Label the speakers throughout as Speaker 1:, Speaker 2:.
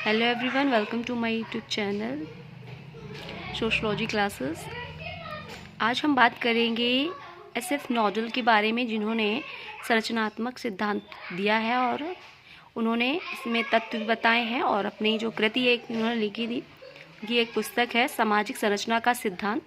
Speaker 1: Hello everyone, welcome to my YouTube channel sociology classes. आज हम बात करेंगे एसएफ नॉडल के बारे में, जिन्होंने संरचनात्मक सिद्धांत दिया है और उन्होंने इसमें तत्व बताए हैं और अपनी जो कृति एक इन्होंने लिखी थी, ये एक पुस्तक है सामाजिक संरचना का सिद्धांत,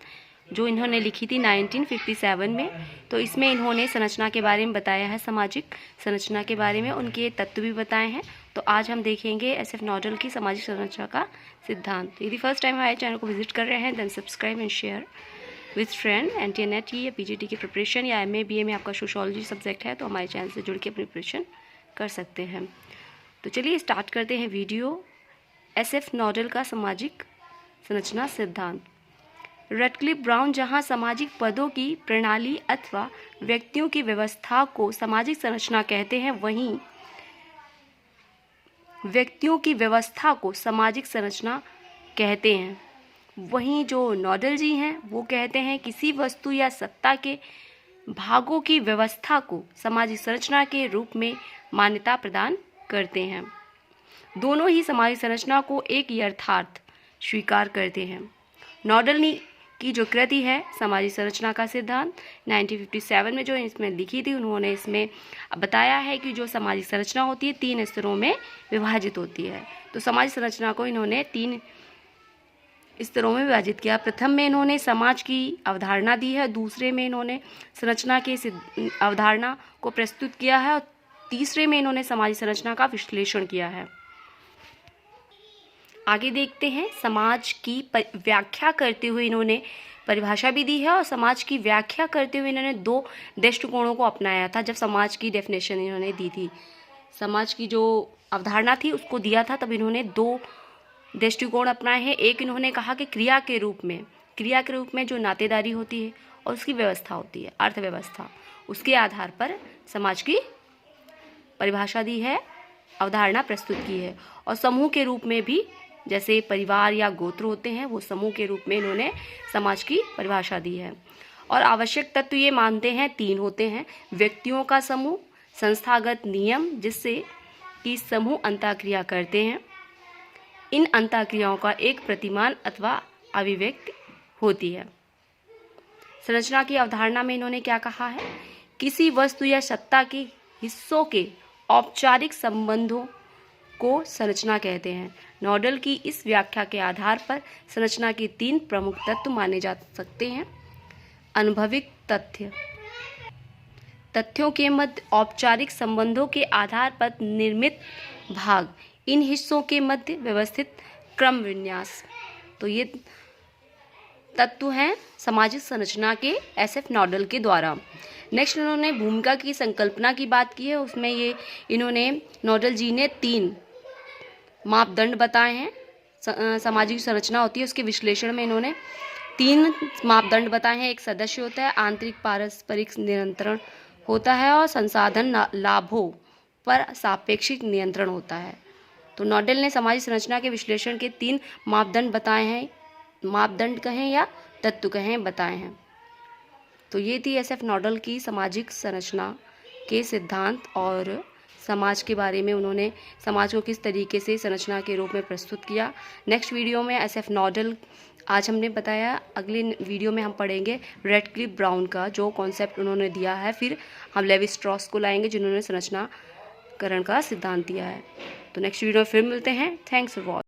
Speaker 1: जो इन्होंने लिखी थी 1957 में। तो इसमें इन्होंने संरचना के बारे में बताया है, सामाजिक संरचना के बारे में उनके तत्व भी बताए हैं। तो आज हम देखेंगे एसएफ नॉडल की सामाजिक संरचना का सिद्धांत। यदि फर्स्ट टाइम हमारे चैनल को विजिट कर रहे हैं, then subscribe and share with friend. NT या PGT की प्रिपरेशन या MA BA में आपका सोशोलॉजी सब्जेक्ट है तो हमारे चैनल से जुड़ के प्रिपरेशन कर सकते हैं। तो चलिए स्टार्ट करते हैं वीडियो। एसएफ नॉडल का सामाजिक संरचना सिद्धांत। रटक्लिफ ब्राउन जहां सामाजिक पदों की प्रणाली अथवा व्यक्तियों की व्यवस्था को सामाजिक संरचना कहते हैं, वहीं व्यक्तियों की व्यवस्था को सामाजिक संरचना कहते हैं। वहीं जो नॉडल जी हैं वो कहते हैं किसी वस्तु या सत्ता के भागों की व्यवस्था को सामाजिक संरचना के रूप में मान्यता प्रदान करते हैं। दोनों ही सामाजिक संरचना को एक यथार्थ स्वीकार करते हैं। नॉडल की जो कृति है सामाजिक संरचना का सिद्धांत 1957 में जो इसमें लिखी थी, उन्होंने इसमें बताया है कि जो सामाजिक संरचना होती है 3 स्तरों में विभाजित होती है। तो सामाजिक संरचना को इन्होंने 3 स्तरों में विभाजित किया। प्रथम में इन्होंने समाज की अवधारणा दी है, दूसरे में इन्होंने संरचना के अवधारणा को प्रस्तुत किया है और तीसरे में इन्होंने सामाजिक संरचना का विश्लेषण किया है। आगे देखते हैं। समाज की व्याख्या करते हुए इन्होंने परिभाषा भी दी है और समाज की व्याख्या करते हुए इन्होंने 2 दृष्टिकोणों को अपनाया था। जब समाज की डेफिनेशन इन्होंने दी थी, समाज की जो अवधारणा थी उसको दिया था, तब इन्होंने 2 दृष्टिकोण अपनाए हैं। एक इन्होंने कहा कि क्रिया के रूप में जो नातेदारी होती है और उसकी व्यवस्था होती है, अर्थव्यवस्था, उसके आधार पर समाज की परिभाषा दी है, अवधारणा प्रस्तुत की है। और समूह के रूप में भी, जैसे परिवार या गोत्र होते हैं, वो समूह के रूप में इन्होंने समाज की परिभाषा दी है। और आवश्यक तत्व ये मानते हैं 3 होते हैं: व्यक्तियों का समूह, संस्थागत नियम जिससे कि समूह अंतःक्रिया करते हैं, इन अंतःक्रियाओं का एक प्रतिमान अथवा अभिव्यक्ति होती है। संरचना की अवधारणा में इन्होंने क्या कहा है? किसी वस्तु या सत्ता के हिस्सों के औपचारिक संबंधों को संरचना कहते हैं। नॉडल की इस व्याख्या के आधार पर संरचना के 3 प्रमुख तत्व माने जा सकते हैं। अनुभविक तथ्य, तथ्यों के मध्य औपचारिक संबंधों के आधार पर निर्मित भाग, इन हिस्सों के मध्य व्यवस्थित क्रम विन्यास। तो ये तत्व हैं सामाजिक संरचना के एसएफ नॉडल के द्वारा। नेक्स्ट इन्होंने भूमिका की संकल्पना की बात की है। उसमें इन्होंने नॉडल जी ने 3 मापदंड बताए हैं। सामाजिक संरचना होती है, उसके विश्लेषण में इन्होंने 3 मापदंड बताए हैं। एक सदस्य होता है, आंतरिक पारस्परिक नियंत्रण होता है और संसाधन लाभों पर सापेक्षिक नियंत्रण होता है। तो नॉडल ने सामाजिक संरचना के विश्लेषण के 3 मापदंड बताए हैं, मापदंड कहें या तत्व कहें, बताए हैं। तो ये थी एसएफ नॉडल की सामाजिक संरचना के सिद्धांत और समाज के बारे में उन्होंने समाज को किस तरीके से संरचना के रूप में प्रस्तुत किया। नेक्स्ट वीडियो में एसएफ नॉडल आज हमने बताया, अगले वीडियो में हम पढ़ेंगे रटक्लिफ ब्राउन का जो कॉन्सेप्ट उन्होंने दिया है। फिर हम लेवी स्ट्रॉस को लाएंगे जिन्होंने संरचनाकरण का सिद्धांत दिया है। तो नेक्स्ट वीडियो में फिर मिलते हैं। Thanks for watching.